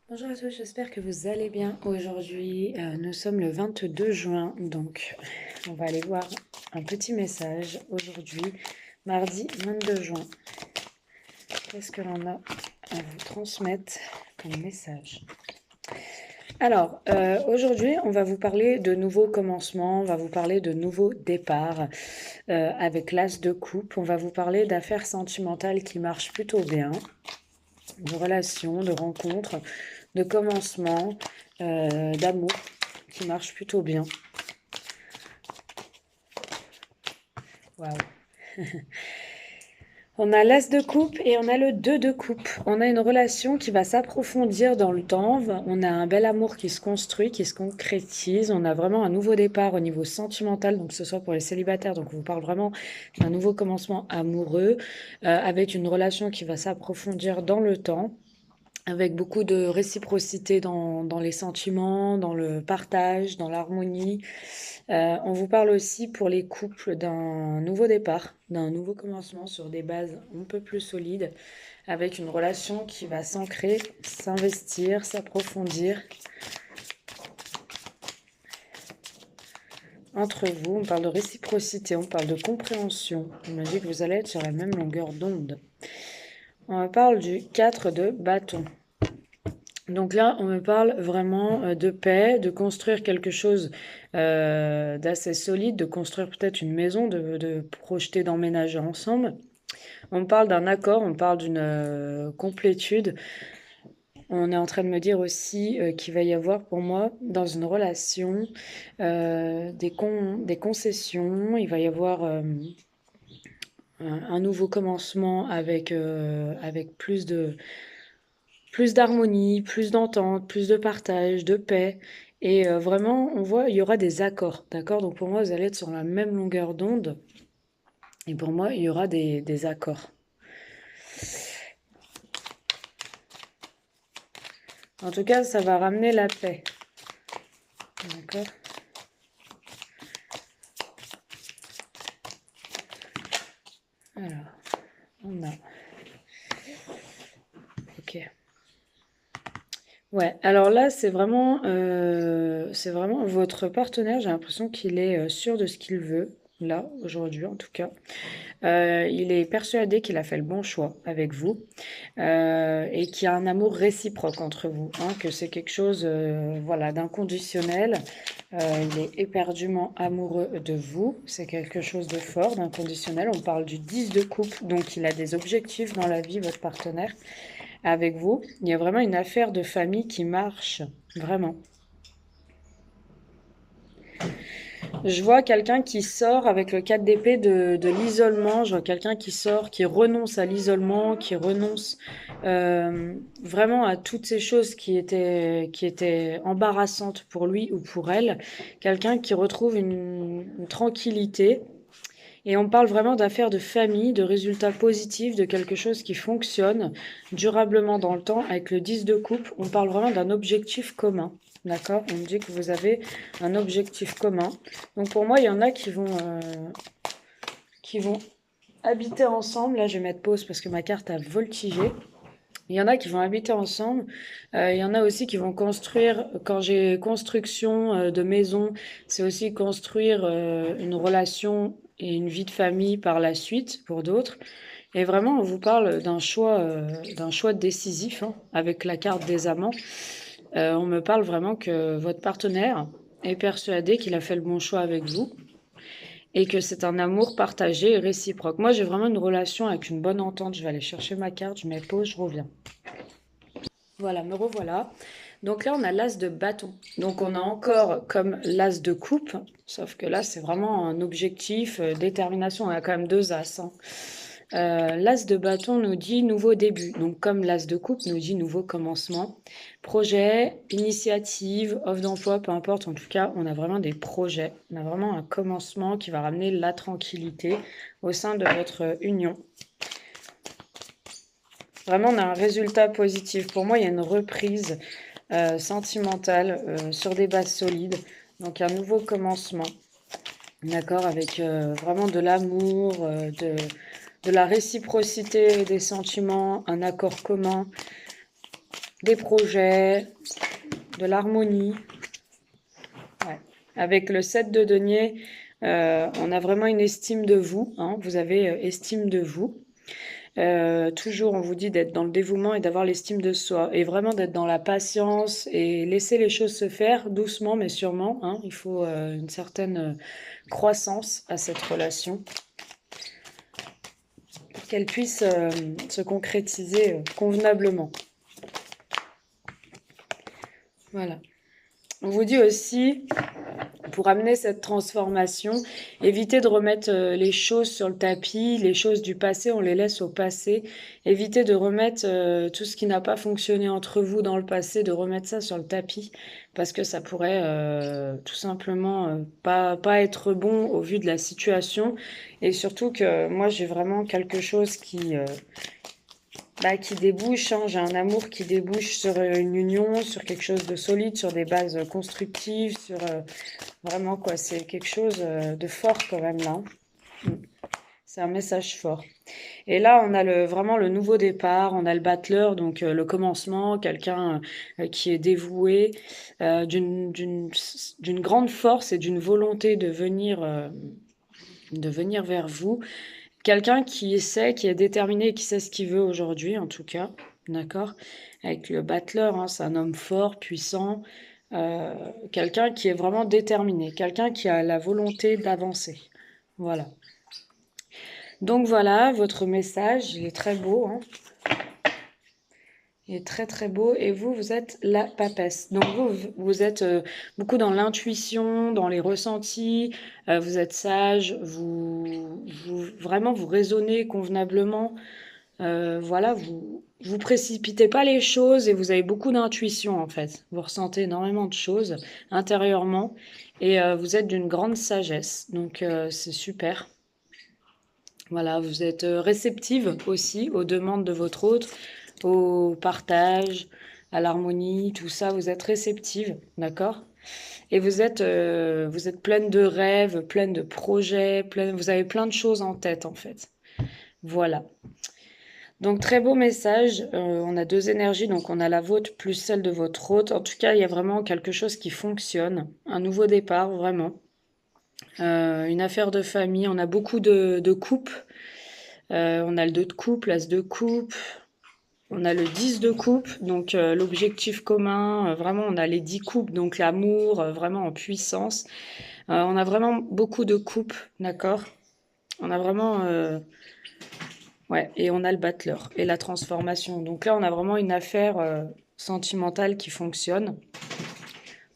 Bonjour à tous, j'espère que vous allez bien. Aujourd'hui, nous sommes le 22 juin, donc on va aller voir un petit message aujourd'hui, mardi 22 juin. Qu'est-ce que l'on a à vous transmettre comme message? Alors, aujourd'hui, on va vous parler de nouveaux commencements, on va vous parler de nouveaux départs avec l'as de coupe. On va vous parler d'affaires sentimentales qui marchent plutôt bien, de relations, de rencontres, de commencements, d'amour qui marchent plutôt bien. Waouh. On a l'as de coupe et on a le 2 de coupe. On a une relation qui va s'approfondir dans le temps. On a un bel amour qui se construit, qui se concrétise. On a vraiment un nouveau départ au niveau sentimental, donc que ce soit pour les célibataires. Donc on vous parle vraiment d'un nouveau commencement amoureux avec une relation qui va s'approfondir dans le temps, avec beaucoup de réciprocité dans les sentiments, dans le partage, dans l'harmonie. On vous parle aussi pour les couples d'un nouveau départ, d'un nouveau commencement sur des bases un peu plus solides, avec une relation qui va s'ancrer, s'investir, s'approfondir entre vous. On parle de réciprocité, on parle de compréhension. On m'a dit que vous allez être sur la même longueur d'onde. On parle du 4 de bâton. Donc là, on me parle vraiment de paix, de construire quelque chose d'assez solide, de construire peut-être une maison, de projeter d'emménager ensemble. On me parle d'un accord, on parle d'une complétude. On est en train de me dire aussi qu'il va y avoir pour moi dans une relation des concessions, il va y avoir un nouveau commencement avec plus d'harmonie, plus d'entente, plus de partage, de paix. Et vraiment, on voit, il y aura des accords, d'accord? Donc pour moi, vous allez être sur la même longueur d'onde. Et pour moi, il y aura des accords. En tout cas, ça va ramener la paix. D'accord? Alors, on a... Ok. Ouais, alors là, c'est vraiment votre partenaire. J'ai l'impression qu'il est sûr de ce qu'il veut, là, aujourd'hui en tout cas. Il est persuadé qu'il a fait le bon choix avec vous et qu'il y a un amour réciproque entre vous, hein, que c'est quelque chose voilà, d'inconditionnel. Il est éperdument amoureux de vous, c'est quelque chose de fort, d'inconditionnel. On parle du 10 de coupe, donc il a des objectifs dans la vie, votre partenaire, avec vous. Il y a vraiment une affaire de famille qui marche, vraiment. Je vois quelqu'un qui sort avec le 4 d'épée de l'isolement. Je vois quelqu'un qui sort, qui renonce à l'isolement, qui renonce vraiment à toutes ces choses qui étaient embarrassantes pour lui ou pour elle. Quelqu'un qui retrouve une tranquillité. Et on parle vraiment d'affaires de famille, de résultats positifs, de quelque chose qui fonctionne durablement dans le temps. Avec le 10 de coupe, on parle vraiment d'un objectif commun. D'accord? On me dit que vous avez un objectif commun. Donc pour moi, il y en a qui vont habiter ensemble. Là, je vais mettre pause parce que ma carte a voltigé. Il y en a qui vont habiter ensemble. Il y en a aussi qui vont construire. Quand j'ai construction de maison, c'est aussi construire une relation et une vie de famille par la suite pour d'autres. Et vraiment, on vous parle d'un choix décisif hein, avec la carte des amants. On me parle vraiment que votre partenaire est persuadé qu'il a fait le bon choix avec vous et que c'est un amour partagé et réciproque. Moi, j'ai vraiment une relation avec une bonne entente. Je vais aller chercher ma carte, je mets pause, je reviens. Voilà, me revoilà. Donc là, on a l'as de bâton. Donc on a encore comme l'as de coupe, sauf que là, c'est vraiment un objectif, détermination. On a quand même deux as. Hein. L'as de bâton nous dit nouveau début. Donc comme l'as de coupe nous dit nouveau commencement. Projet, initiative, offre d'emploi, peu importe. En tout cas, on a vraiment des projets. On a vraiment un commencement qui va ramener la tranquillité au sein de votre union. Vraiment, on a un résultat positif. Pour moi, il y a une reprise sentimentale sur des bases solides. Donc, un nouveau commencement. D'accord, avec vraiment de l'amour, de la réciprocité des sentiments, un accord commun. des projets, de l'harmonie. Ouais. Avec le 7 de denier, on a vraiment une estime de vous, hein. Vous avez estime de vous. Toujours, on vous dit d'être dans le dévouement et d'avoir l'estime de soi. Et vraiment d'être dans la patience et laisser les choses se faire doucement mais sûrement, hein. Il faut une certaine croissance à cette relation pour qu'elle puisse se concrétiser convenablement. Voilà. On vous dit aussi, pour amener cette transformation, évitez de remettre les choses sur le tapis, les choses du passé, on les laisse au passé. Évitez de remettre tout ce qui n'a pas fonctionné entre vous dans le passé, de remettre ça sur le tapis, parce que ça pourrait tout simplement pas être bon au vu de la situation. Et surtout que moi, j'ai vraiment quelque chose qui débouche, hein. J'ai un amour qui débouche sur une union, sur quelque chose de solide, sur des bases constructives, sur vraiment quoi, c'est quelque chose de fort quand même là. C'est un message fort. Et là, on a vraiment le nouveau départ, on a le battleur, donc le commencement, quelqu'un qui est dévoué, d'une grande force et d'une volonté de venir vers vous. Quelqu'un qui sait, qui est déterminé et qui sait ce qu'il veut aujourd'hui, en tout cas, d'accord? Avec le battleur, hein, c'est un homme fort, puissant, quelqu'un qui est vraiment déterminé, quelqu'un qui a la volonté d'avancer. Voilà. Donc voilà, votre message, il est très beau, hein. Il est très très beau. Et vous, vous êtes la papesse. Donc vous êtes beaucoup dans l'intuition, dans les ressentis. Vous êtes sage. Vraiment, vous raisonnez convenablement. Voilà, vous précipitez pas les choses et vous avez beaucoup d'intuition en fait. Vous ressentez énormément de choses intérieurement et vous êtes d'une grande sagesse. Donc c'est super. Voilà, vous êtes réceptive aussi aux demandes de votre hôte, au partage, à l'harmonie, tout ça, vous êtes réceptive, d'accord? Et vous êtes pleine de rêves, pleine de projets, vous avez plein de choses en tête en fait. Voilà. Donc très beau message, on a deux énergies, donc on a la vôtre plus celle de votre hôte. En tout cas, il y a vraiment quelque chose qui fonctionne, un nouveau départ, vraiment. Une affaire de famille, on a beaucoup de coupes. On a le 2 de coupe, l'as de coupe, on a le 10 de coupe, donc l'objectif commun, vraiment on a les 10 coupes, donc l'amour, vraiment en puissance. On a vraiment beaucoup de coupes, d'accord? On a vraiment... ouais, et on a le battleur et la transformation. Donc là, on a vraiment une affaire sentimentale qui fonctionne.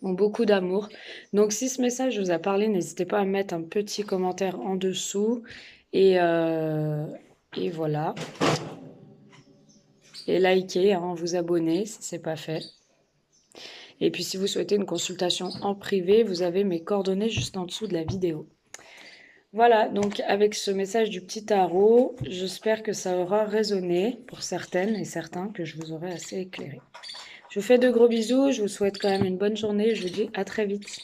Donc beaucoup d'amour. Donc si ce message vous a parlé, n'hésitez pas à mettre un petit commentaire en dessous. Et voilà. Et likez, hein, vous abonner si ce n'est pas fait. Et puis si vous souhaitez une consultation en privé, vous avez mes coordonnées juste en dessous de la vidéo. Voilà, donc avec ce message du petit tarot, j'espère que ça aura résonné pour certaines et certains, que je vous aurai assez éclairé. Je vous fais de gros bisous, je vous souhaite quand même une bonne journée, je vous dis à très vite.